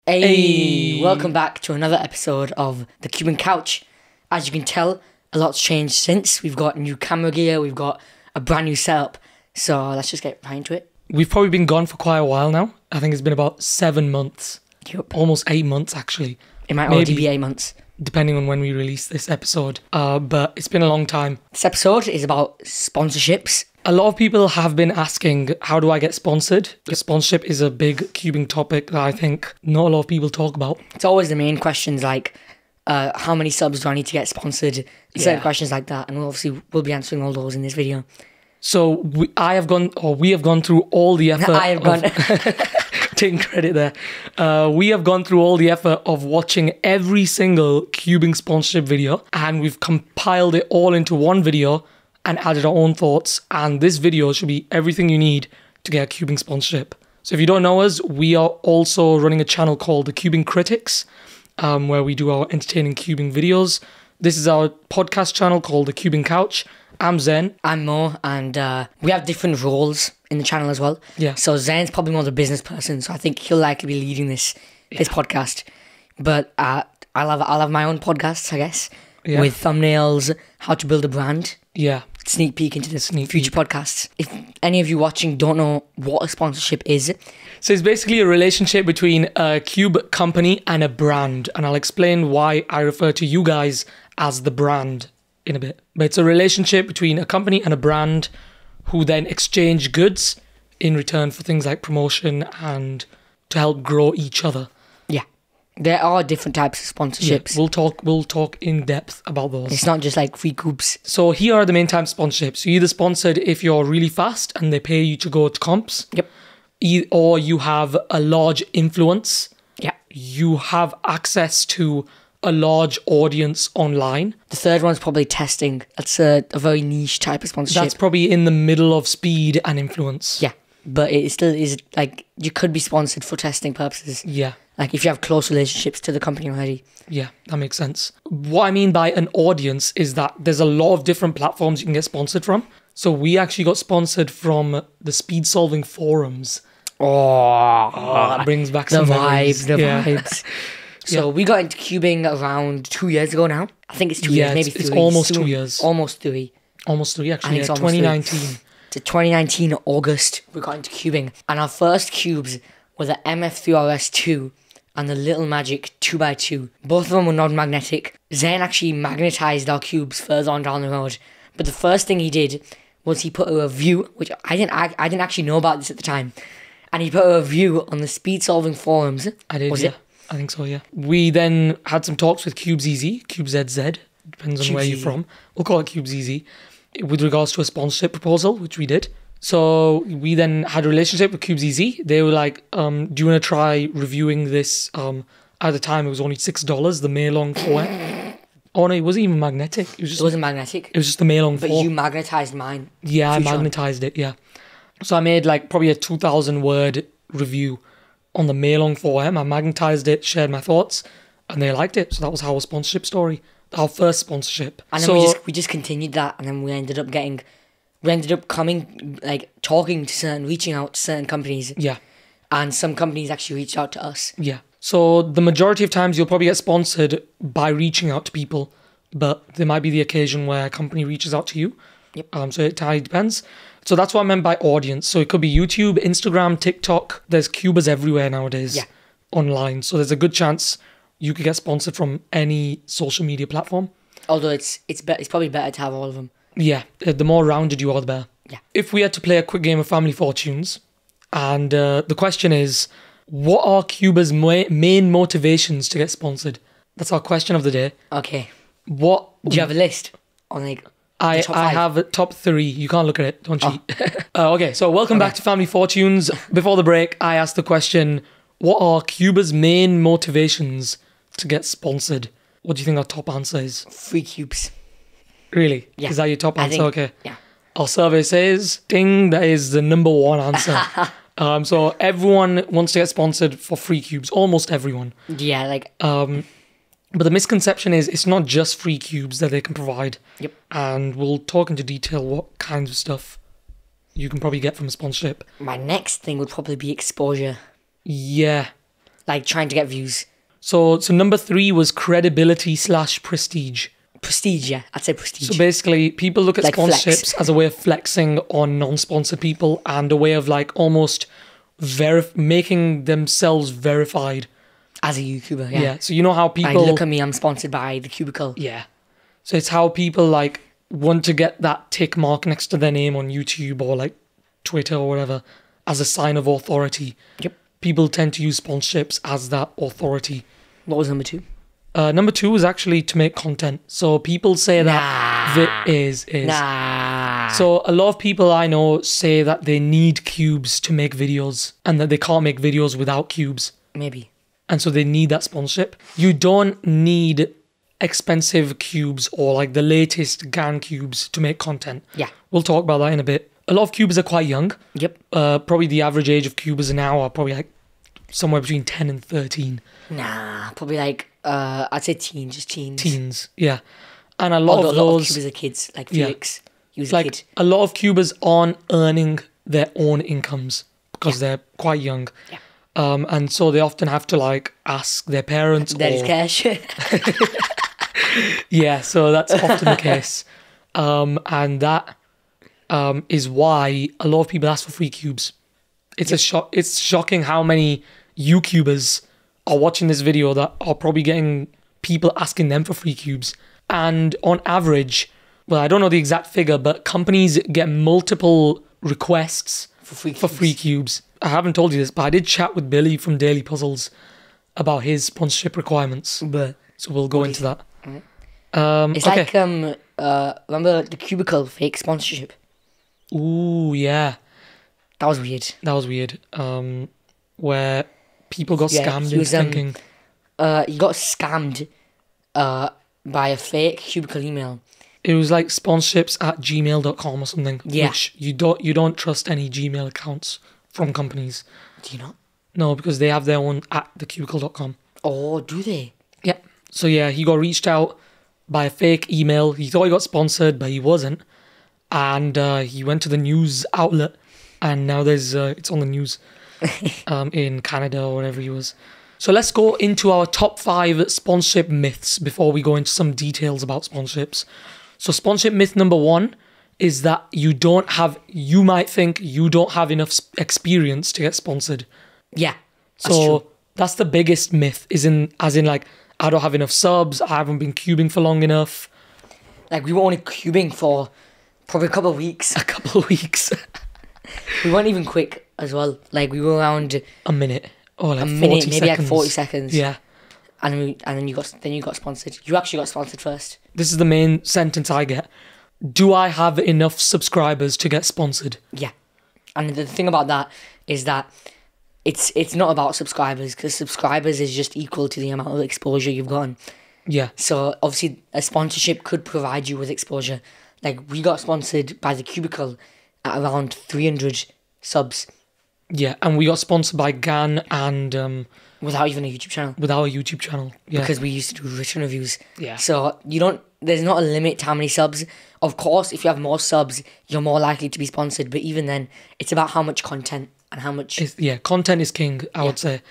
Hey, welcome back to another episode of The Cuban Couch. As you can tell, a lot's changed since. We've got new camera gear, we've got a brand new setup. So let's just get right into it. We've probably been gone for quite a while now. I think it's been about 7 months. Yup. Almost 8 months, actually. It might already be 8 months. Depending on when we release this episode. But it's been a long time. This episode is about sponsorships. A lot of people have been asking, how do I get sponsored? Sponsorship is a big Cuban topic that I think not a lot of people talk about. It's always the main questions like, how many subs do I need to get sponsored? Certain questions like that. And we'll be answering all those in this video. So we have gone through all the effort. I have gone. Taking credit there. We have gone through all the effort of watching every single Cuban sponsorship video, and we've compiled it all into one video and added our own thoughts. And this video should be everything you need to get a Cuban sponsorship. So if you don't know us, we are also running a channel called The Cuban Critics, where we do our entertaining Cuban videos. This is our podcast channel called The Cuban Couch. I'm Zen. I'm Mo, and we have different roles in the channel as well. Yeah. So Zen's probably more the business person, so I think he'll likely be leading this podcast. But I'll have my own podcasts, I guess, with thumbnails, how to build a brand. Yeah. Sneak peek into the future podcasts. If any of you watching don't know what a sponsorship is, so it's basically a relationship between a Cube company and a brand, and I'll explain why I refer to you guys as the brand in a bit. But it's a relationship between a company and a brand who then exchange goods in return for things like promotion and to help grow each other. Yeah. There are different types of sponsorships. Yeah, we'll talk in depth about those. It's not just like free coops. So here are the main types of sponsorships. You're either sponsored if you're really fast and they pay you to go to comps. Yep. Or you have a large influence. Yeah. You have access to a large audience online. The third one's probably testing. That's a very niche type of sponsorship. That's probably in the middle of speed and influence. Yeah. But it still is like you could be sponsored for testing purposes. Yeah. Like if you have close relationships to the company already. Yeah, that makes sense. What I mean by an audience is that there's a lot of different platforms you can get sponsored from. So we actually got sponsored from the speed solving forums. Oh, That brings back the some vibes, memories. the vibes. So we got into cubing around 2 years ago now. I think it's 2 years, maybe 3. It's almost 2 years. Almost 3. Almost 3, actually. I think Yeah, it's almost 2019. To 2019 August, we got into cubing. And our first cubes were the MF3RS2 and the Little Magic 2x2. Both of them were non-magnetic. Zen actually magnetized our cubes further on down the road. But the first thing he did was he put a review, which I didn't actually know about this at the time. And he put a review on the speed solving forums. I did, Was yeah. it? I think so, yeah. We then had some talks with CubeZZ, CubeZZ, depends on where you're CubeZZ. from. We'll call it CubeZZ, with regards to a sponsorship proposal, which we did. So we then had a relationship with CubeZZ. They were like, do you want to try reviewing this? At the time, it was only $6, the Mailong 4M. Oh no, it wasn't even magnetic. It wasn't magnetic. It was just the Mailong 4. But you magnetized mine. Yeah, I Future. magnetized it, yeah. So I made like probably a 2,000 word review on the Mailong 4M. I magnetized it, shared my thoughts, and they liked it. So that was our sponsorship story, our first sponsorship. And then we just continued that, and then we ended up talking to reaching out to certain companies. Yeah, And some companies actually reached out to us. yeah. So the majority of times you'll probably get sponsored by reaching out to people, but there might be the occasion where a company reaches out to you. Yep. So it entirely depends. So that's what I meant by audience. So it could be YouTube, Instagram, TikTok. There's Cubas everywhere nowadays online. So there's a good chance you could get sponsored from any social media platform. Although it's probably better to have all of them. Yeah, the more rounded you are, the better. Yeah. If we had to play a quick game of Family Fortunes, and the question is, what are Cuba's main motivations to get sponsored? That's our question of the day. Okay. What Do you have a list on the I top 5? have a top 3. You can't look at it. Don't cheat. Okay, so welcome back to Family Fortunes. Before the break, I asked the question, what are Cuba's main motivations to get sponsored? What do you think our top answer is? Free cubes. Really? Yeah. Is that your top I answer? think- Okay. Yeah. Our survey says, ding, that is the number 1 answer. So everyone wants to get sponsored for free cubes. Almost everyone. Yeah, like But the misconception is it's not just free cubes that they can provide. Yep. And we'll talk into detail what kinds of stuff you can probably get from a sponsorship. my next thing would probably be exposure. Yeah. like trying to get views. So number 3 was credibility/prestige. Prestige, yeah, I'd say prestige. So basically, people look at Like flex. sponsorships as a way of flexing on non-sponsored people and a way of like almost making themselves verified. As a YouTuber, yeah. Yeah. So you know how Like, people look at me, I'm sponsored by The Cubicle. Yeah. So it's how people like want to get that tick mark next to their name on YouTube or like Twitter or whatever as a sign of authority. Yep. People tend to use sponsorships as that authority. What was number 2? Number 2 is actually to make content. So people say that is. Nah. So a lot of people I know say that they need cubes to make videos and that they can't make videos without cubes. Maybe. And so they need that sponsorship. You don't need expensive cubes or like the latest GAN cubes to make content. Yeah. We'll talk about that in a bit. A lot of cubers are quite young. Yep. Probably the average age of cubers now are probably like somewhere between 10 and 13. Nah, probably like, I'd say teens, just teens. Teens, yeah. And a lot Although of a lot of those, cubers are kids, like Yeah. Felix. He was a like kid. a lot of cubers aren't earning their own incomes because they're quite young. Yeah. And so they often have to like ask their parents. That is or- cash. Yeah, so that's often the case. And that is why a lot of people ask for free cubes. It's it's shocking how many YouTubers are watching this video that are probably getting people asking them for free cubes. And on average, well, I don't know the exact figure, but companies get multiple requests For free free cubes. I haven't told you this, but I did chat with Billy from Daily Puzzles about his sponsorship requirements. But So we'll go into that. it's okay. like, remember The Cubicle fake sponsorship? Ooh, yeah. That was weird. That was weird. Where people got Yeah, scammed he was, into thinking, He got scammed by a fake Cubicle email. it was like sponsorships at gmail.com or something. Yeah. Which you don't trust any Gmail accounts from companies. Do you not? No, because they have their own at thecubicle.com. Oh, do they? Yeah. So yeah, he got reached out by a fake email. He thought he got sponsored, but he wasn't. And he went to the news outlet, and now there's it's on the news in Canada or wherever he was. So let's go into our top 5 sponsorship myths before we go into some details about sponsorships. So sponsorship myth number 1 is that you might think you don't have enough experience to get sponsored. Yeah. That's So true. that's the biggest myth, as in like, I don't have enough subs, I haven't been cubing for long enough. Like, we were only cubing for probably a couple of weeks. A couple of weeks. We weren't even quick as well. Like, we were around A minute. Or like a 40 minute, maybe seconds. like 40 seconds. Yeah. And then you got sponsored. You actually got sponsored first. This is the main sentence I get. Do I have enough subscribers to get sponsored? Yeah. And the thing about that is that it's not about subscribers, because subscribers is just equal to the amount of exposure you've gotten. Yeah. So obviously a sponsorship could provide you with exposure. Like, we got sponsored by The Cubicle at around 300 subs Yeah. And we got sponsored by GAN and without even a YouTube channel, with our YouTube channel. Yeah. because we used to do written reviews. Yeah. So there's not a limit to how many subs. Of course, if you have more subs, you're more likely to be sponsored. But even then, it's about how much content and how much. Content is king, I would say.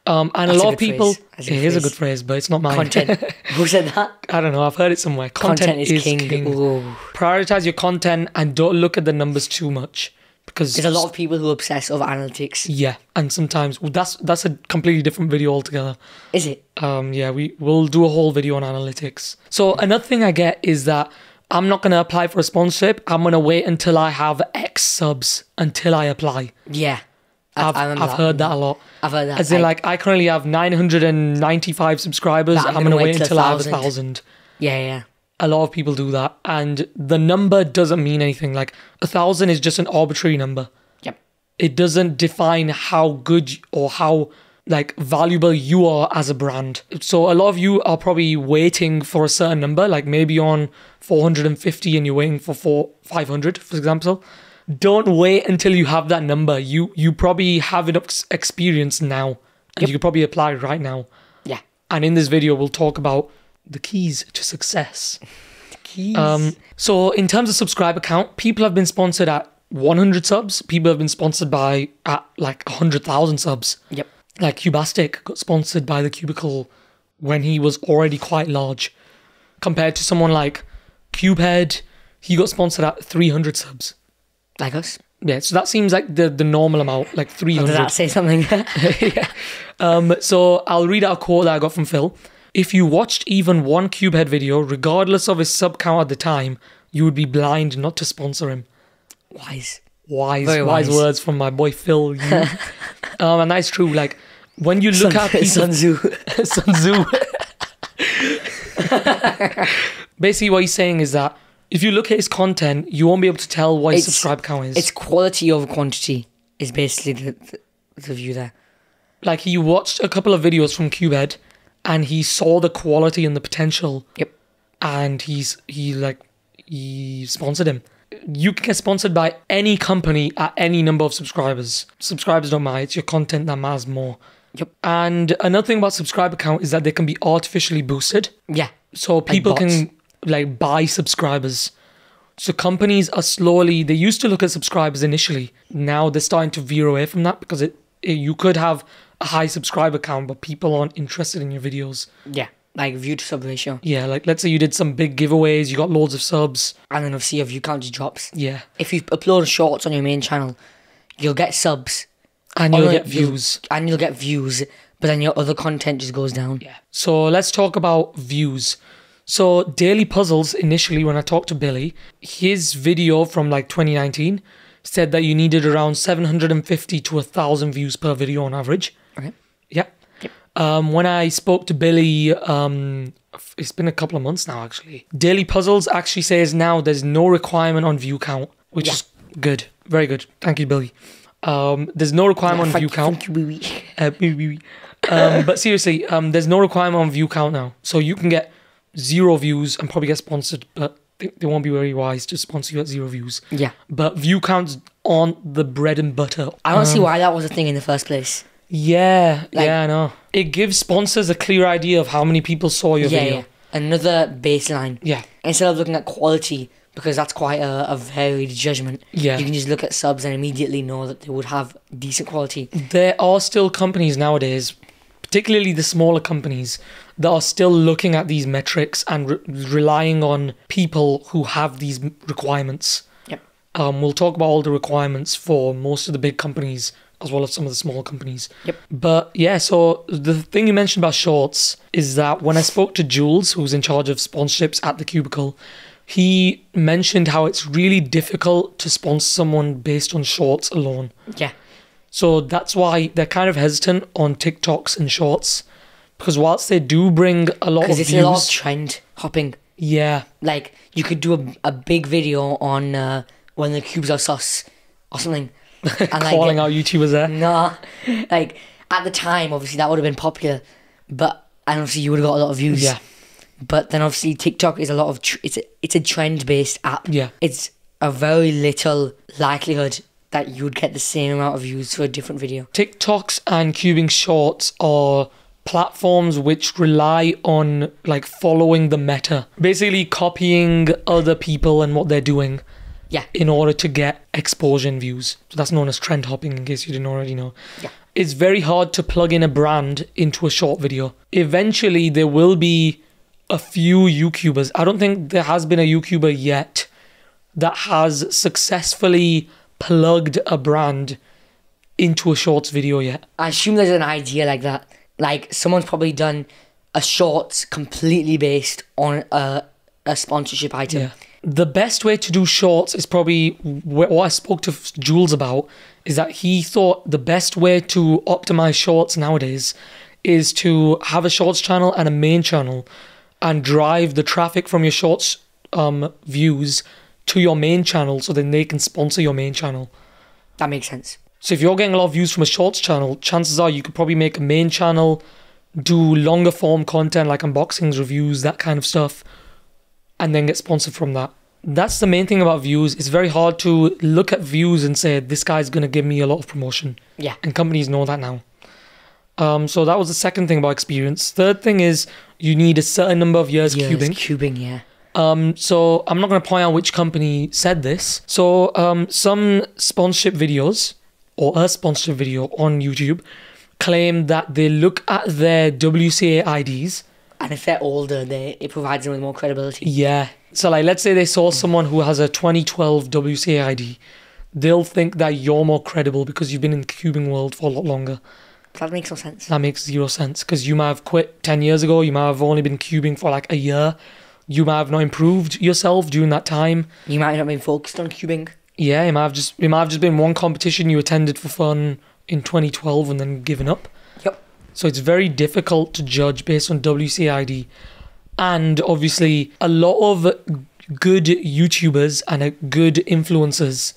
And That's a a lot of good people, phrase. That's a good it is a phrase. good phrase, but it's not mine. Content. Who said that? I don't know, I've heard it somewhere. Content is king. Ooh. Prioritize your content and don't look at the numbers too much, because There's a lot of people who obsess over analytics. yeah, and sometimes that's a completely different video altogether. Is it? We'll do a whole video on analytics. So another thing I get is that I'm not gonna apply for a sponsorship. I'm gonna wait until I have X subs until I apply. Yeah. I've heard that a lot. I've heard that. As in, like, I currently have 995 subscribers. But I'm I'm gonna gonna wait wait until till I have 1,000. 1,000. Yeah. A lot of people do that, and the number doesn't mean anything. Like 1,000 is just an arbitrary number. Yep. It doesn't define how good or how like valuable you are as a brand. So a lot of you are probably waiting for a certain number, like maybe on 450 and you're waiting for 500, for example. Don't wait until you have that number. You probably have enough experience now, and you could probably apply right now. Yeah. And in this video, we'll talk about the keys to success. Keys. So in terms of subscriber count, people have been sponsored at 100 subs. People have been sponsored at like 100,000 subs. Yep. Like Cubastic got sponsored by the Cubicle when he was already quite large, compared to someone like Cubehead. He got sponsored at 300 subs. Like us. Yeah, so that seems like the normal amount, like 300. Does that say something? Yeah. So I'll read out a quote that I got from Phil. If you watched even one Cubehead video, regardless of his sub count at the time, you would be blind not to sponsor him. Wise. Wise words from my boy Phil. And that's true. Like when you look at people, Sun Tzu. Sun Tzu. Basically, what he's saying is that if you look at his content, you won't be able to tell what his subscribe count is. It's quality over quantity is basically the view there. Like he watched a couple of videos from Cubehead, and he saw the quality and the potential. Yep. And he sponsored him. You can get sponsored by any company at any number of subscribers. Subscribers don't matter. It's your content that matters more. Yep. And another thing about subscriber count is that they can be artificially boosted. Yeah. So people bots. can like buy subscribers. So companies are slowly, they used to look at subscribers initially. Now they're starting to veer away from that because you could have a high subscriber count, but people aren't interested in your videos. Yeah. Like view to sub ratio. Yeah, like let's say you did some big giveaways, you got loads of subs. And then obviously your view count just drops. Yeah. If you upload shorts on your main channel, you'll get subs. And you'll get views. And you'll get views, but then your other content just goes down. Yeah. So let's talk about views. So Daily Puzzles, initially when I talked to Billy, his video from like 2019 said that you needed around 750 to 1,000 views per video on average. Okay. Yeah. When I spoke to Billy, it's been a couple of months now actually. Daily Puzzles actually says now there's no requirement on view count, which is good. Very good. Thank you, Billy. There's no requirement on view count. Thank you. But seriously, there's no requirement on view count now. So you can get 0 views and probably get sponsored, but they won't be very wise to sponsor you at 0 views. Yeah. But view counts aren't the bread and butter. I don't see why that was a thing in the first place. Yeah, I know. It gives sponsors a clear idea of how many people saw your video. Yeah. Another baseline. Yeah. Instead of looking at quality, because that's quite a varied judgment. Yeah. You can just look at subs and immediately know that they would have decent quality. There are still companies nowadays, particularly the smaller companies, that are still looking at these metrics and relying on people who have these requirements. Yep. We'll talk about all the requirements for most of the big companies as well as some of the small companies. Yep. But yeah, so the thing you mentioned about shorts is that when I spoke to Jules, who's in charge of sponsorships at the Cubicle, he mentioned how it's really difficult to sponsor someone based on shorts alone. Yeah. So that's why they're kind of hesitant on TikToks and shorts, because whilst they do bring a lot of views, because it's a lot of trend hopping. Yeah. Like you could do a big video on when the cubes are sus or something. And calling out YouTubers there. Nah, like at the time, obviously that would have been popular, and obviously you would have got a lot of views. Yeah. But then obviously TikTok is a lot of it's a trend based app. Yeah. It's a very little likelihood that you would get the same amount of views for a different video. TikToks and cubing shorts are platforms which rely on like following the meta, basically copying other people and what they're doing. Yeah. In order to get exposure and views. So that's known as trend hopping, in case you didn't already know. Yeah. It's very hard to plug in a brand into a short video. Eventually, there will be a few YouTubers. I don't think there has been a YouTuber yet that has successfully plugged a brand into a shorts video yet. I assume there's an idea like that. Like someone's probably done a shorts completely based on a sponsorship item. Yeah. The best way to do shorts is probably what I spoke to Jules about, is that he thought the best way to optimize shorts nowadays is to have a shorts channel and a main channel and drive the traffic from your shorts views to your main channel so then they can sponsor your main channel. That makes sense. So if you're getting a lot of views from a shorts channel, chances are you could probably make a main channel, do longer form content like unboxings, reviews, that kind of stuff, and then get sponsored from that. That's the main thing about views. It's very hard to look at views and say, this guy's going to give me a lot of promotion. Yeah. And companies know that now. So that was the second thing about experience. Third thing is you need a certain number of years cubing. Cubing, yeah. So I'm not going to point out which company said this. So some sponsorship videos or a sponsorship video on YouTube claim that they look at their WCA IDs. And if they're older, it provides them with more credibility. Yeah. So like, let's say they saw someone who has a 2012 WCA ID. They'll think that you're more credible because you've been in the cubing world for a lot longer. That makes no sense. That makes zero sense because you might have quit 10 years ago. You might have only been cubing for like a year. You might have not improved yourself during that time. You might not have been focused on cubing. Yeah, it might have just been one competition you attended for fun in 2012 and then given up. Yep. So it's very difficult to judge based on WCID. And obviously, a lot of good YouTubers and good influencers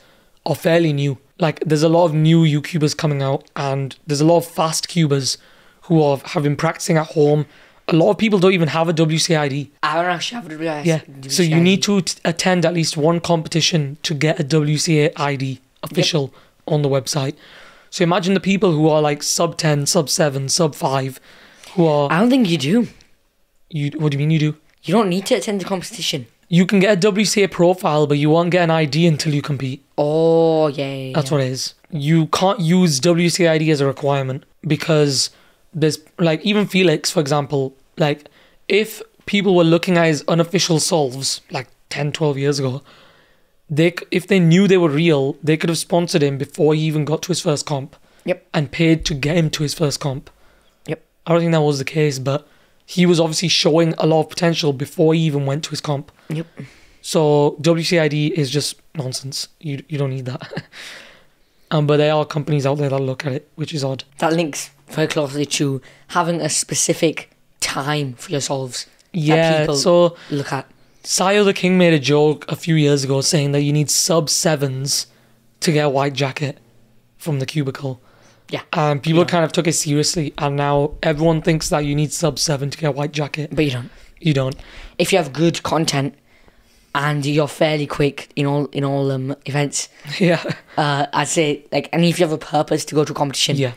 are fairly new. Like, there's a lot of new YouTubers coming out, and there's a lot of fast cubers who have been practicing at home. A lot of people don't even have a WCID. I don't actually have a WCID. Yeah. So you need to attend at least one competition to get a WCID official on the website. So imagine the people who are like sub 10, sub 7, sub 5, who are... I don't think you do. What do you mean you do? You don't need to attend the competition. You can get a WCA profile, but you won't get an ID until you compete. Oh, yeah. That's what it is. You can't use WCID as a requirement because there's, like, even Felix, for example, like, if people were looking at his unofficial solves, like 10, 12 years ago, if they knew they were real, they could have sponsored him before he even got to his first comp. Yep. And paid to get him to his first comp. Yep. I don't think that was the case, but he was obviously showing a lot of potential before he even went to his comp. Yep. So WCID is just nonsense. You don't need that. But there are companies out there that look at it, which is odd. That links very closely to having a specific time for your solves. Yeah, that people so look at. Sayo the King made a joke a few years ago saying that you need sub 7s to get a white jacket from the cubicle. Yeah. And people kind of took it seriously, and now everyone thinks that you need sub 7 to get a white jacket. But you don't. You don't. If you have good content and you're fairly quick in all events, Yeah. I'd say, like, and if you have a purpose to go to a competition, Yeah.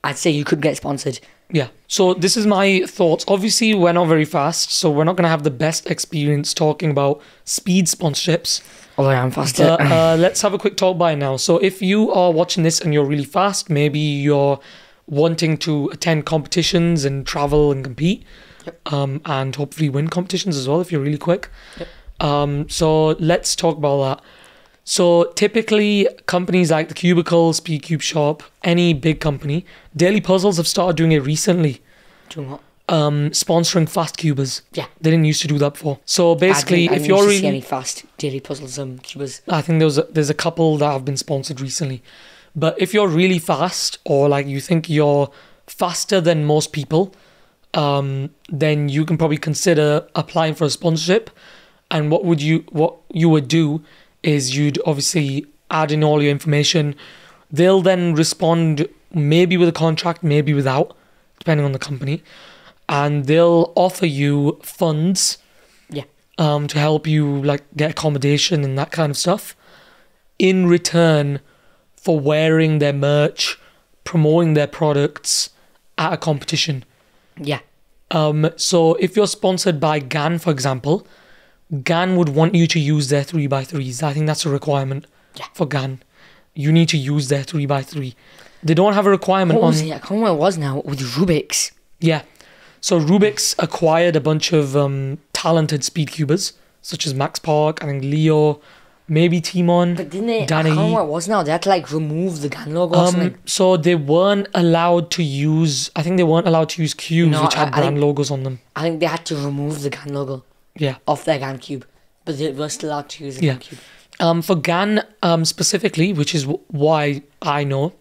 I'd say you could get sponsored. Yeah. So this is my thoughts. Obviously, we're not very fast, so we're not going to have the best experience talking about speed sponsorships. Although I am faster. But let's have a quick talk by now. So if you are watching this and you're really fast, maybe you're wanting to attend competitions and travel and compete, and hopefully win competitions as well if you're really quick. Yep. So let's talk about that. So typically companies like the Cubicle, Speedcube Shop, any big company, Daily Puzzles have started doing it recently. Doing what? Sponsoring fast cubers. Yeah. They didn't used to do that before. So basically, I if didn't you're used to see really... any fast daily puzzles cubers. I think there's a couple that have been sponsored recently. But if you're really fast, or like you think you're faster than most people, then you can probably consider applying for a sponsorship. And what you would do is you'd obviously add in all your information. They'll then respond maybe with a contract, maybe without, depending on the company. And they'll offer you funds to help you like get accommodation and that kind of stuff in return for wearing their merch, promoting their products at a competition. Yeah. So if you're sponsored by GAN, for example, GAN would want you to use their 3x3s. I think that's a requirement for GAN. You need to use their 3x3. They don't have a requirement What on... was it? I can't remember what it was now. With Rubik's. Yeah. So Rubik's acquired a bunch of talented speedcubers, such as Max Park, I think Leo, maybe Timon, But didn't they... Danny. I can't remember what it was now. They had to, like, remove the GAN logo or something. So they weren't allowed to use... I think they weren't allowed to use cubes No, which had I brand think- logos on them. I think they had to remove the GAN logo Yeah. off their GAN cube. But they were still allowed to use the Yeah. GAN cube. For GAN specifically, which is why I know,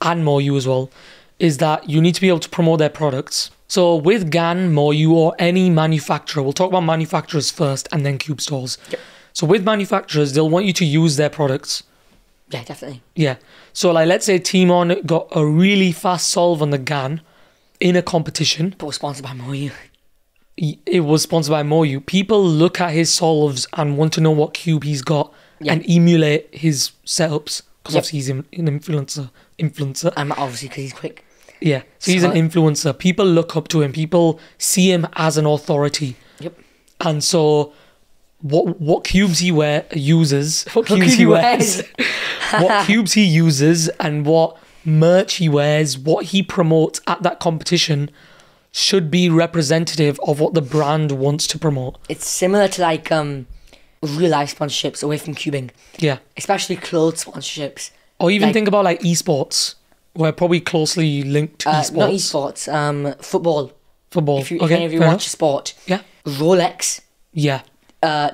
and Moyu as well, is that you need to be able to promote their products. So with GAN, Moyu, or any manufacturer, we'll talk about manufacturers first and then cube stores. Yep. So with manufacturers, they'll want you to use their products. Yeah, definitely. Yeah. So like let's say Timon got a really fast solve on the GAN in a competition. But was sponsored by Moyu. It was sponsored by Moyu. People look at his solves and want to know what cube he's got and emulate his setups. Because obviously he's an influencer. And obviously because he's quick. Yeah. So he's an influencer. People look up to him. People see him as an authority. Yep. And so what cubes he uses, what cubes he cube he wears, what cubes he uses, and what merch he wears, what he promotes at that competition should be representative of what the brand wants to promote. It's similar to like real life sponsorships away from cubing, Yeah. especially clothes sponsorships. Or even Like- think about like esports. We're probably closely linked to esports. Not esports, football. Football. If Okay, any of you fair watch a sport, enough. Rolex, Yeah.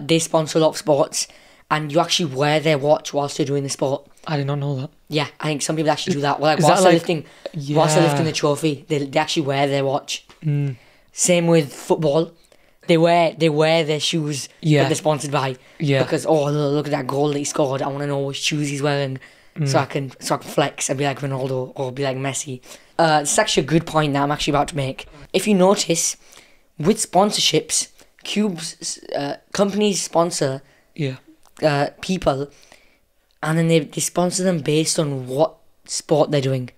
they sponsor a lot of sports, and you actually wear their watch whilst you're doing the sport. I did not know that. Yeah, I think some people actually do that. Well, like Is whilst that they're like- lifting, whilst they're lifting Yeah. the trophy, they actually wear their watch. Mm. Same with football. They wear their shoes Yeah. that they're sponsored by. Yeah. Because look at that goal that he scored. I want to know which shoes he's wearing, so I can flex and be like Ronaldo or be like Messi. It's actually a good point that I'm actually about to make. If you notice, with sponsorships, companies sponsor Yeah. people, and then they sponsor them based on what sport they're doing.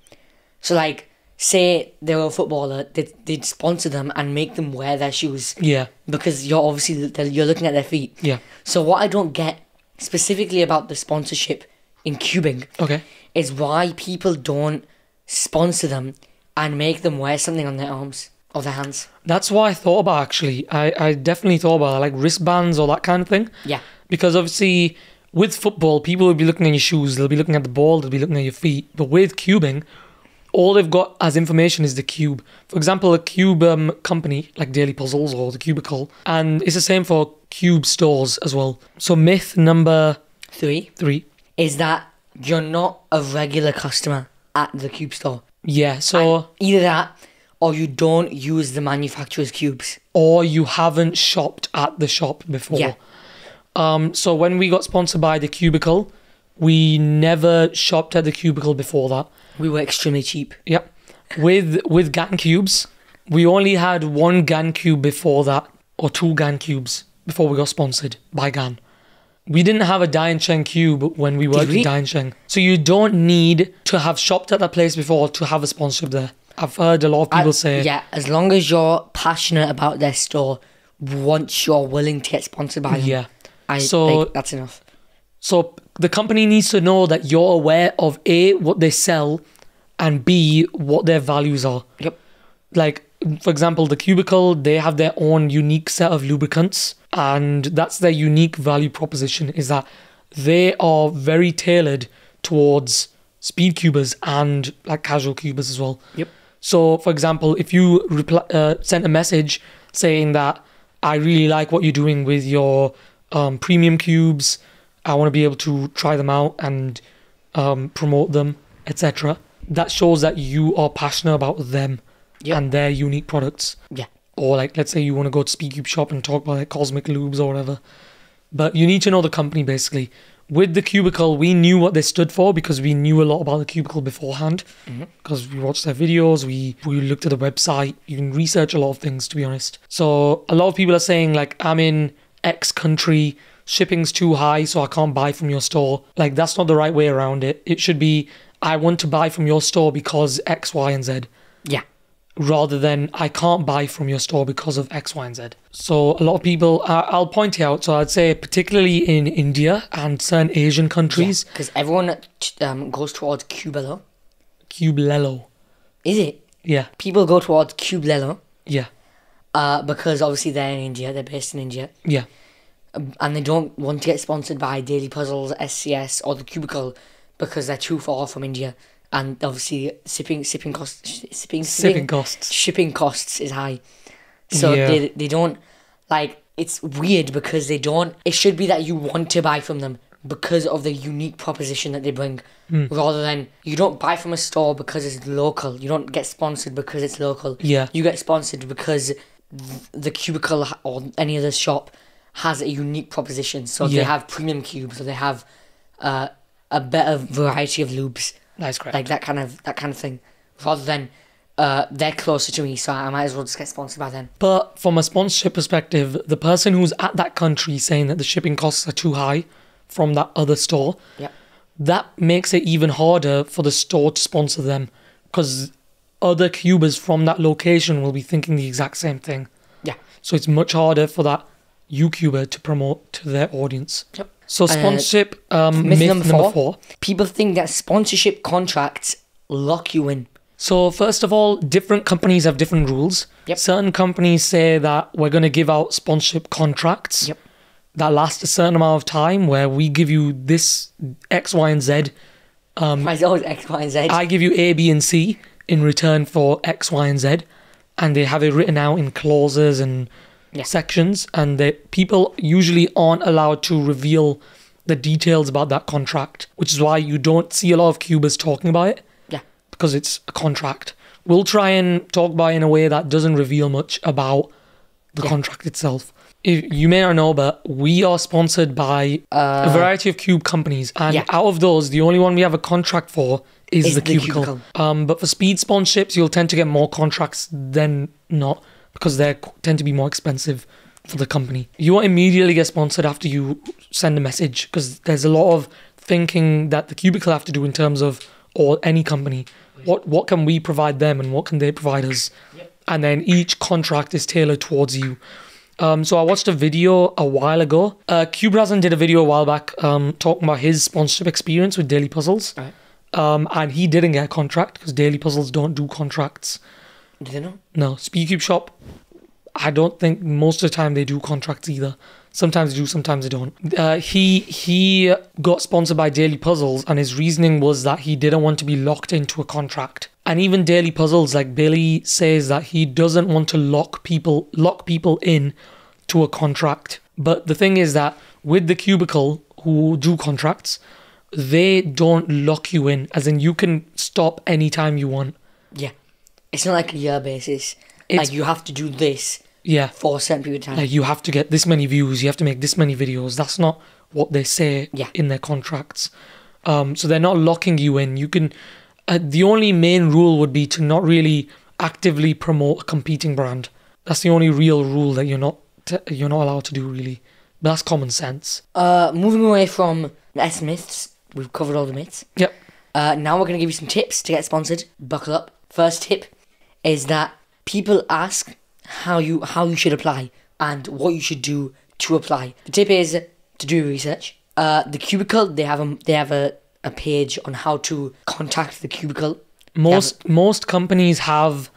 So like, say they're a footballer, they'd sponsor them and make them wear their shoes Yeah. because you're looking at their feet. Yeah. So what I don't get specifically about the sponsorship in cubing Okay. is why people don't sponsor them and make them wear something on their arms or their hands. That's what I thought about actually. I definitely thought about it, like wristbands or that kind of thing. Yeah. Because obviously with football, people will be looking at your shoes, they'll be looking at the ball, they'll be looking at your feet. But with cubing, all they've got as information is the cube. For example, a cube company like Daily Puzzles or the Cubicle, and it's the same for cube stores as well. So myth number 3 3. is that you're not a regular customer at the cube store. Yeah, so Either that or you don't use the manufacturer's cubes. or you haven't shopped at the shop before. Yeah. So when we got sponsored by the Cubicle, we never shopped at the Cubicle before that. We were extremely cheap. Yep. With GAN cubes, we only had one GAN cube before that, or two GAN cubes before we got sponsored by GAN. We didn't have a Diancheng cube when we worked we? with Diancheng. So you don't need to have shopped at that place before to have a sponsorship there. I've heard a lot of people say, Yeah, as long as you're passionate about their store, once you're willing to get sponsored by them, yeah. I So- think that's enough. So the company needs to know that you're aware of A, what they sell, and B, what their values are. Yep. Like, for example, the Cubicle, they have their own unique set of lubricants, and that's their unique value proposition, is that they are very tailored towards speed cubers and like casual cubers as well. Yep. So, for example, if you sent a message saying that I really like what you're doing with your premium cubes, I want to be able to try them out and promote them, etc. That shows that you are passionate about them Yep. and their unique products. Yeah. Or like, let's say you want to go to Speedcube shop and talk about like Cosmic Lubes or whatever. But you need to know the company basically. With the Cubicle, we knew what they stood for because we knew a lot about the Cubicle beforehand. Because we watched their videos, we looked at the website, you can research a lot of things, to be honest. So a lot of people are saying like, I'm in X country, shipping's too high, so I can't buy from your store. Like, that's not the right way around it. It should be, I want to buy from your store because X, Y, and Z. Yeah. Rather than I can't buy from your store because of X, Y, and Z. So a lot of people, I'll point it out. So I'd say particularly in India and certain Asian countries, Because everyone goes towards Cubello. Cubello. Is it? Yeah, People go towards Cubello yeah, because obviously they're in India, they're based in India. yeah, And they don't want to get sponsored by Daily Puzzles, SCS, or the Cubicle because they're too far from India. And obviously, shipping costs is high. So Yeah. they don't, like, it's weird because they don't, it should be that you want to buy from them because of the unique proposition that they bring, rather than you don't buy from a store because it's local. You don't get sponsored because it's local. Yeah. You get sponsored because the Cubicle or any other shop has a unique proposition. So they Yeah. have premium cubes, or they have a better variety of lubes, that's correct. like that kind of thing, rather than they're closer to me, so I might as well just get sponsored by them. But from a sponsorship perspective, the person who's at that country saying that the shipping costs are too high from that other store, Yeah. that makes it even harder for the store to sponsor them because other cubers from that location will be thinking the exact same thing. Yeah. So it's much harder for that YouTuber to promote to their audience. Yep. So sponsorship, Myth myth number number 4. 4. People think that sponsorship contracts lock you in? So first of all, different companies have different rules. Yep. Certain companies say that we're going to give out sponsorship contracts Yep. that last a certain amount of time, where we give you this X, Y, and Z. Why is it always X, Y, and Z? I give you A, B, and C in return for X, Y, and Z, and they have it written out in clauses and Yeah. sections, and the people usually aren't allowed to reveal the details about that contract, which is why you don't see a lot of Cubers talking about it, Yeah. because it's a contract. We'll try and talk about it in a way that doesn't reveal much about the Yeah. contract itself. You may not know, but we are sponsored by a variety of Cube companies, and Yeah. out of those, the only one we have a contract for is the Cubicle. But for speed sponsorships, you'll tend to get more contracts than not, because they tend to be more expensive for the company. You won't immediately get sponsored after you send a message, because there's a lot of thinking that the Cubicle have to do in terms of, or any company, what can we provide them and what can they provide us, and then each contract is tailored towards you. So I watched a video a while ago. Cube Razan did a video a while back talking about his sponsorship experience with Daily Puzzles. Right. And he didn't get a contract because Daily Puzzles don't do contracts. Do they know? No, Speedcube Shop, I don't think most of the time they do contracts either. Sometimes they do, sometimes they don't. He got sponsored by Daily Puzzles, and his reasoning was that he didn't want to be locked into a contract. And even Daily Puzzles, like Billy says, that he doesn't want to lock people in to a contract. But the thing is that with the Cubicle, who do contracts, they don't lock you in, as in you can stop anytime you want. Yeah. It's not like a year basis. It's- Like you have to do this Yeah. for a certain period of time. Like you have to get this many views, you have to make this many videos. That's not what they say Yeah. in their contracts. So they're not locking you in. You can. The only main rule would be to not really actively promote a competing brand. That's the only real rule that you're not allowed to do, really. But that's common sense. Moving away from the S myths, we've covered all the myths. Yep. Now we're going to give you some tips to get sponsored. Buckle up. First tip is that people ask how you should apply and what you should do to apply. The tip is to do research. The Cubicle, they have a page on how to contact the Cubicle. Most companies have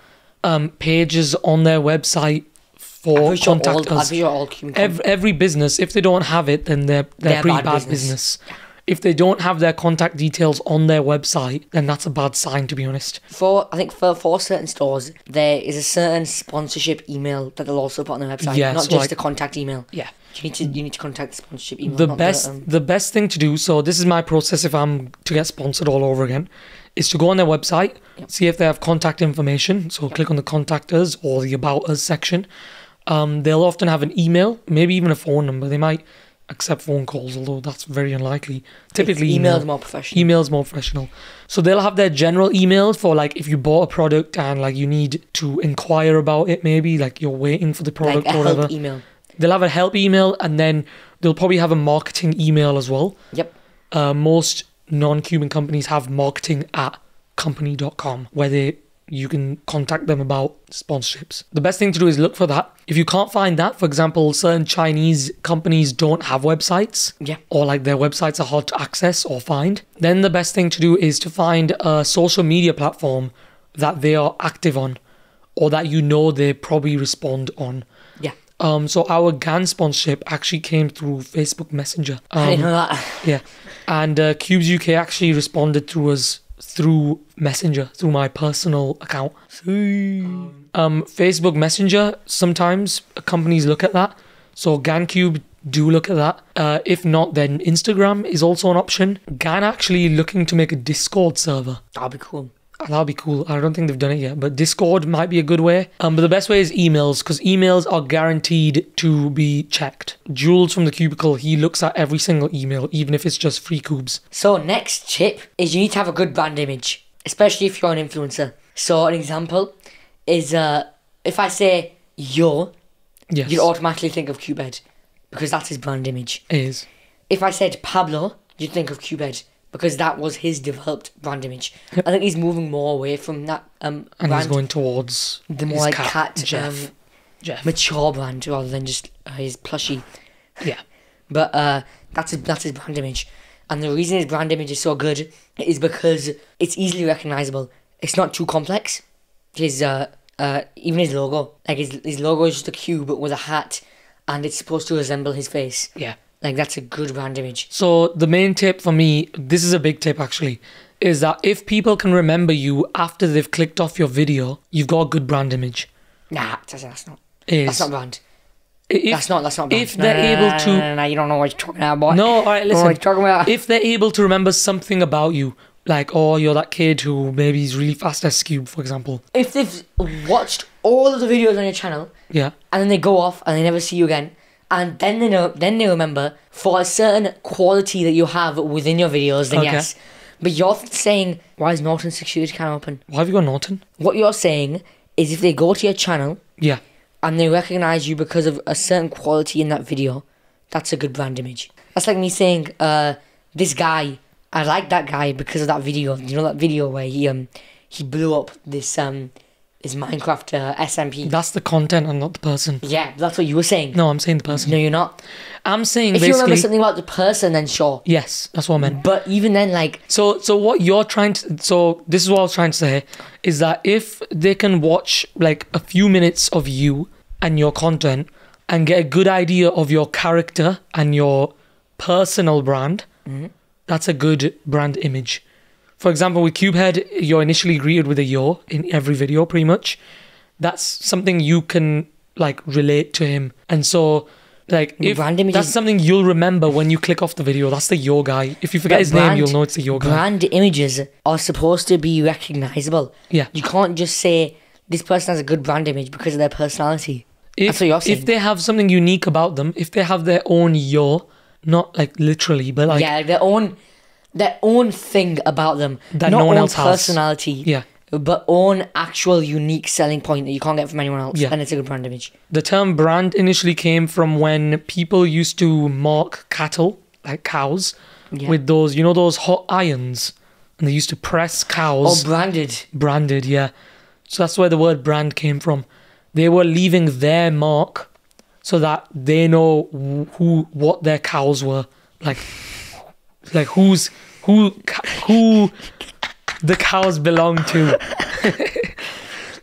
pages on their website for contact us. All Cubicle Every business, if they don't have it, then they're pretty bad business. If they don't have their contact details on their website, then that's a bad sign, to be honest. I think for certain stores, there is a certain sponsorship email that they'll also put on their website, Yeah, not so just like- the contact email. Yeah. You need to contact the sponsorship email. The not best thing to do, so this is my process if I'm to get sponsored all over again, is to go on their website, see if they have contact information. So click on the contact us or the about us section. They'll often have an email, maybe even a phone number. They might accept phone calls, although that's very unlikely. Typically, email's more professional. Email's more professional. So they'll have their general emails for like if you bought a product and like you need to inquire about it, maybe like you're waiting for the product like a or whatever. help email. They'll have a help email, and then they'll probably have a marketing email as well. Yep. Most non-Cuban companies have marketing@company.com where you can contact them about sponsorships. The best thing to do is look for that. If you can't find that, for example, certain Chinese companies don't have websites, Yeah. or like their websites are hard to access or find, then the best thing to do is to find a social media platform that they are active on, or that you know they probably respond on. Yeah. So our GAN sponsorship actually came through Facebook Messenger. I didn't know that. Yeah, and Cubes UK actually responded to us through Messenger, through my personal account. Facebook Messenger, sometimes companies look at that. So GanCube do look at that. If not, then Instagram is also an option. GAN actually looking to make a Discord server. That'll be cool. That'll be cool. I don't think they've done it yet, but Discord might be a good way. But the best way is emails, because emails are guaranteed to be checked. Jules from the Cubicle, he looks at every single email, even if it's just free cubes. So next tip is you need to have a good brand image, especially if you're an influencer. So an example is if I say yo, Yes, you'd automatically think of Cubed because that's his brand image. it is. If I said Pablo, you'd think of Cubed because that was his developed brand image. I think he's moving more away from that And brand, he's going towards the more his like cat, cat Jeff. mature brand rather than just his plushie. Yeah. But that's his brand image. And the reason his brand image is so good is because it's easily recognizable. It's not too complex. His even his logo, like his logo is just a cube with a hat, and it's supposed to resemble his face. Yeah. Like, that's a good brand image. So the main tip for me, this is a big tip actually, is that if people can remember you after they've clicked off your video, you've got a good brand image. Nah, that's not. Is That's not brand. if, That's not brand. if they're able to No, you don't know what you're talking about, boy. no, all right, You don't know what listen. you're talking about. If they're able to remember something about you, like, oh, you're that kid who maybe is really fast as Cube, for example. If they've watched all of the videos on your channel, Yeah. and then they go off and they never see you again, and then they remember for a certain quality that you have within your videos, then Okay. yes. But you're saying, why is Norton's security camera open? Why have you got Norton? What you're saying is, if they go to your channel Yeah. and they recognize you because of a certain quality in that video, that's a good brand image. That's like me saying, this guy, I like that guy because of that video. You know that video where he blew up this Minecraft SMP. That's the content and not the person. Yeah, that's what you were saying. No, I'm saying the person. No, you're not. I'm saying If you remember basically. something about the person, then sure. Yes, that's what I meant. But even then, like, So what you're trying to, so this is what I was trying to say, is that if they can watch like a few minutes of you and your content and get a good idea of your character and your personal brand, that's a good brand image. For example, with Cubehead, you're initially greeted with a yo in every video, pretty much. That's something you can like relate to him, and so. Like, if brand image that's is- something you'll remember when you click off the video, that's the yo guy. If you forget his name, you'll know it's the yo guy. Brand images are supposed to be recognizable. Yeah. You can't just say this person has a good brand image because of their personality. That's what you're saying. If they have something unique about them, if they have their own yo, not like literally, but like Yeah, their own thing about them. That not no one own else has. personality. Yeah. But own actual unique selling point that you can't get from anyone else. Yeah. And it's a good brand image. the term brand initially came from when people used to mark cattle, like cows, Yeah. with those, those hot irons, and they used to press Or cows. branded. Branded, yeah. So that's where the word brand came from. They were leaving their mark so that they know what their cows were, like who the cows belong to.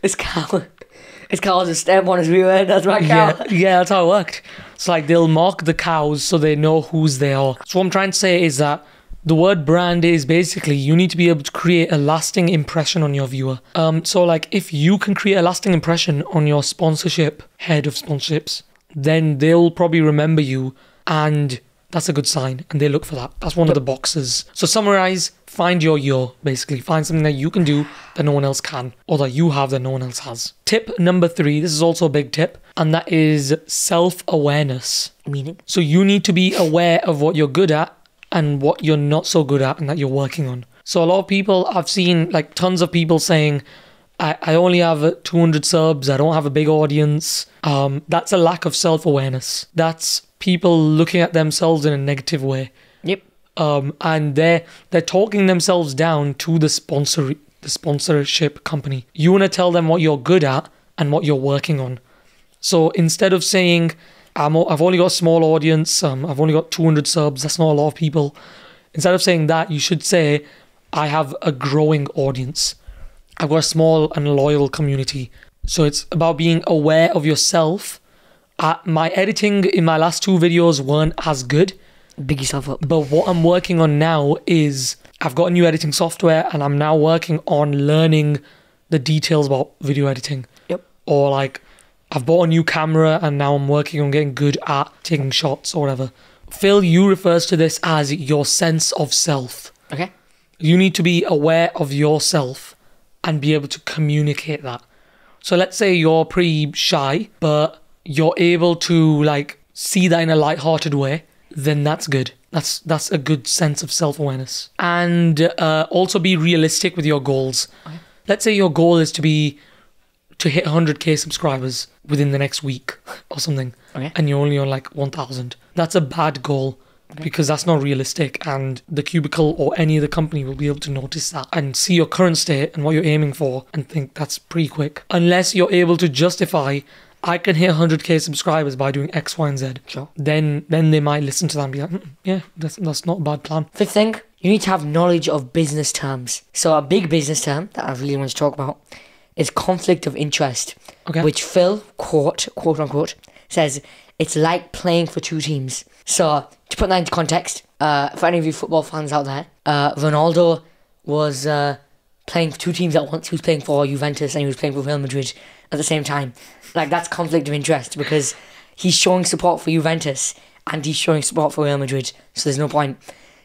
This cow has a stamp on his rear end. That's my cow. Yeah, that's how it worked. It's like they'll mark the cows so they know whose they are. So what I'm trying to say is that the word brand is basically you need to be able to create a lasting impression on your viewer. So like if you can create a lasting impression on your sponsorship, head of sponsorships, then they'll probably remember you, and that's a good sign, and they look for that. That's one of the boxes. So summarize, find your yo, basically. Find something that you can do that no one else can, or that you have that no one else has. Tip number 3, this is also a big tip, and that is self-awareness. Meaning? So you need to be aware of what you're good at and what you're not so good at and that you're working on. So a lot of people, I've seen like tons of people saying, I only have 200 subs, I don't have a big audience. That's a lack of self-awareness. That's people looking at themselves in a negative way. Yep. And they're talking themselves down to the sponsorship company. You want to tell them what you're good at and what you're working on. So instead of saying, I've only got a small audience, I've only got 200 subs, that's not a lot of people. Instead of saying that, you should say, I have a growing audience. I've got a small and loyal community. So it's about being aware of yourself. My editing in my last 2 videos weren't as good. Big yourself up. But what I'm working on now is I've got a new editing software, and I'm now working on learning the details about video editing. Yep. Or like I've bought a new camera and now I'm working on getting good at taking shots or whatever. Phil Yu refers to this as your sense of self. Okay. You need to be aware of yourself and be able to communicate that. So let's say you're pretty shy, but you're able to like see that in a light-hearted way, then that's good. That's a good sense of self-awareness. And also be realistic with your goals. Okay. Let's say your goal is to hit 100k subscribers within the next week or something, Okay. and you're only on like 1,000. That's a bad goal. Okay. Because that's not realistic, and the Cubicle or any other company will be able to notice that and see your current state and what you're aiming for and think that's pretty quick. Unless you're able to justify I can hit 100k subscribers by doing X, Y, and Z. Sure. Then they might listen to that and be like, yeah, that's not a bad plan. Fifth thing, you need to have knowledge of business terms. So a big business term that I really want to talk about is conflict of interest. Okay. Which Phil, quote unquote, says it's like playing for two teams. So to put that into context, for any of you football fans out there, Ronaldo was playing for two teams at once. He was playing for Juventus and he was playing for Real Madrid at the same time. Like, that's conflict of interest because he's showing support for Juventus and he's showing support for Real Madrid. So there's no point.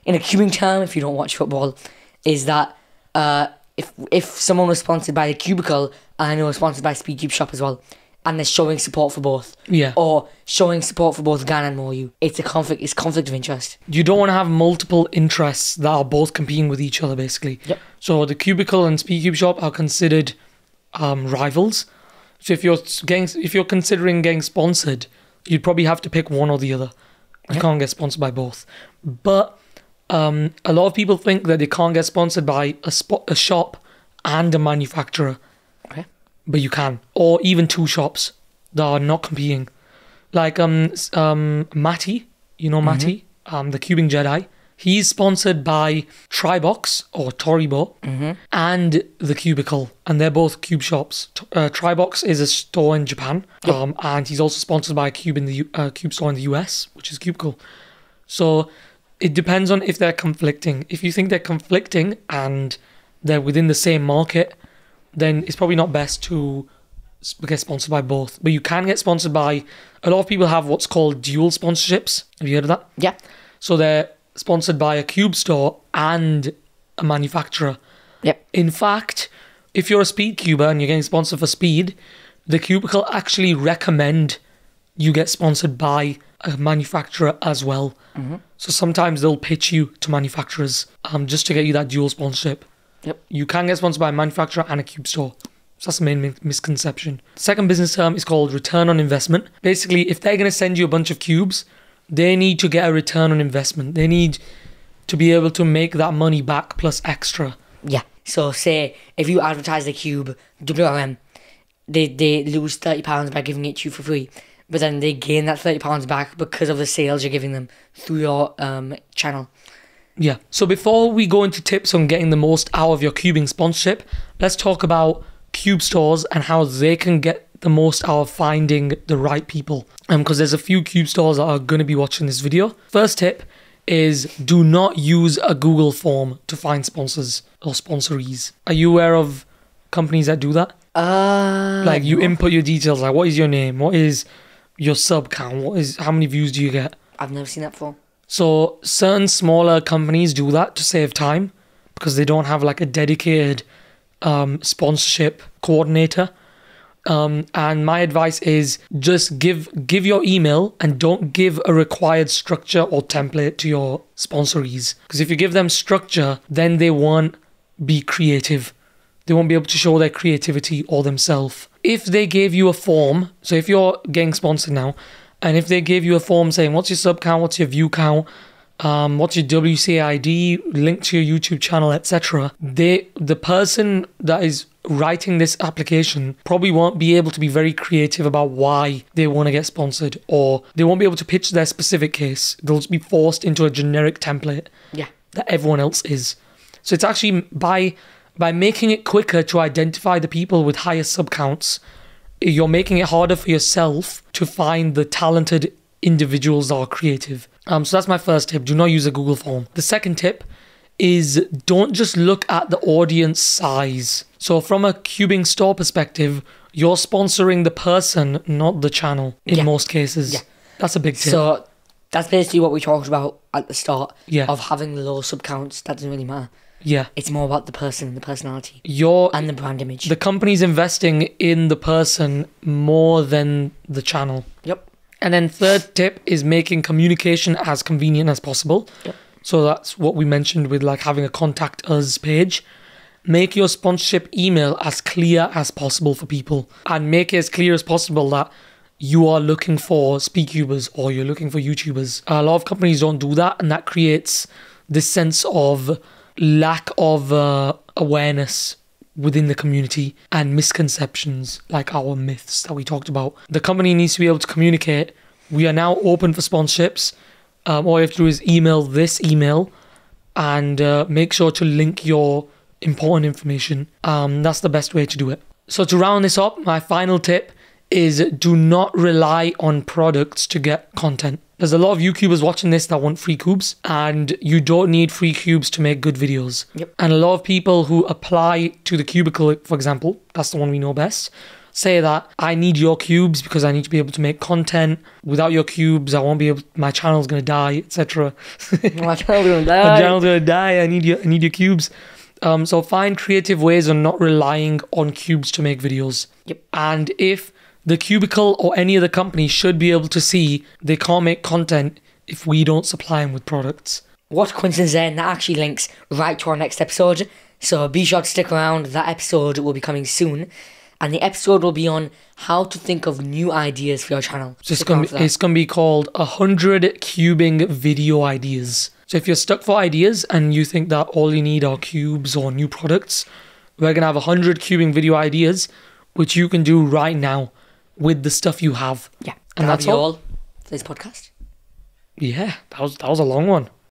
In a cubing term, if you don't watch football, is that if someone was sponsored by the Cubicle and I know was sponsored by Speedcube Shop as well, and they're showing support for both, Yeah. or showing support for both Gan and Moyu, it's conflict of interest. You don't want to have multiple interests that are both competing with each other, basically. Yep. So the Cubicle and Speedcube Shop are considered rivals. So if you're considering getting sponsored, you'd probably have to pick one or the other. You can't get sponsored by both. But a lot of people think that they can't get sponsored by a shop and a manufacturer. Okay. But you can. Or even two shops that are not competing. Like Matty, you know Matty, the Cubing Jedi. He's sponsored by Tribox or Toribo and the Cubicle, and they're both cube shops. Tribox is a store in Japan, and he's also sponsored by a cube store in the US, which is Cubicle. So it depends on if they're conflicting. If you think they're conflicting and they're within the same market, then it's probably not best to get sponsored by both. But you can get sponsored by, a lot of people have what's called dual sponsorships. Have you heard of that? Yeah. So they're sponsored by a cube store and a manufacturer. Yep. In fact, if you're a speed cuber and you're getting sponsored for speed, the Cubicle actually recommend you get sponsored by a manufacturer as well. So sometimes they'll pitch you to manufacturers just to get you that dual sponsorship. Yep. You can get sponsored by a manufacturer and a cube store. So that's the main misconception. Second business term is called return on investment. Basically, if they're going to send you a bunch of cubes, they need to get a return on investment. They need to be able to make that money back plus extra. Yeah. So say if you advertise the cube, WRM, they lose £30 by giving it to you for free. But then they gain that £30 back because of the sales you're giving them through your channel. Yeah. So before we go into tips on getting the most out of your cubing sponsorship, let's talk about cube stores and how they can get the most out of finding the right people. Because there's a few cube stores that are going to be watching this video. First tip is do not use a Google form to find sponsors or sponsorees. Are you aware of companies that do that? Like you input your details, like what is your name? What is your sub count? How many views do you get? I've never seen that before. So certain smaller companies do that to save time because they don't have like a dedicated sponsorship coordinator. And my advice is just give your email and don't give a required structure or template to your sponsorees. Because if you give them structure, then they won't be creative. They won't be able to show their creativity or themselves. If they gave you a form, so if you're getting sponsored now, and if they gave you a form saying what's your sub count, what's your view count, what's your WCID, link to your YouTube channel, etc., the person that is writing this application probably won't be able to be very creative about why they want to get sponsored, or they won't be able to pitch their specific case. They'll just be forced into a generic template that everyone else is. So it's actually by making it quicker to identify the people with higher sub counts, you're making it harder for yourself to find the talented individuals that are creative. So that's my first tip. Do not use a Google form. The second tip is don't just look at the audience size. So from a cubing store perspective, you're sponsoring the person, not the channel in most cases. Yeah. That's a big tip. So that's basically what we talked about at the start of having low sub counts. That doesn't really matter. Yeah. It's more about the person, the personality, and the brand image. The company's investing in the person more than the channel. Yep. And then third tip is making communication as convenient as possible. Yep. So that's what we mentioned with like having a contact us page. Make your sponsorship email as clear as possible for people, and make it as clear as possible that you are looking for speedcubers or you're looking for YouTubers. A lot of companies don't do that, and that creates this sense of lack of awareness within the community and misconceptions like our myths that we talked about. The company needs to be able to communicate. We are now open for sponsorships. All you have to do is email this email and make sure to link your important information. That's the best way to do it. So to round this up, my final tip is do not rely on products to get content. There's a lot of YouTubers watching this that want free cubes, and you don't need free cubes to make good videos. Yep. And a lot of people who apply to the Cubicle, for example, that's the one we know best, say that I need your cubes because I need to be able to make content. Without your cubes, I won't be able. My channel's gonna die, etc. My channel's gonna die. My channel's gonna die. I need your cubes. So find creative ways of not relying on cubes to make videos. Yep. And if the Cubicle or any other company should be able to see they can't make content if we don't supply them with products. What coincidence there, and that actually links right to our next episode. So be sure to stick around. That episode will be coming soon. And the episode will be on how to think of new ideas for your channel. So it's gonna be called 100 cubing video ideas. So if you're stuck for ideas and you think that all you need are cubes or new products, we're gonna have 100 cubing video ideas, which you can do right now with the stuff you have. Yeah. And that's all for this podcast. Yeah, that was a long one.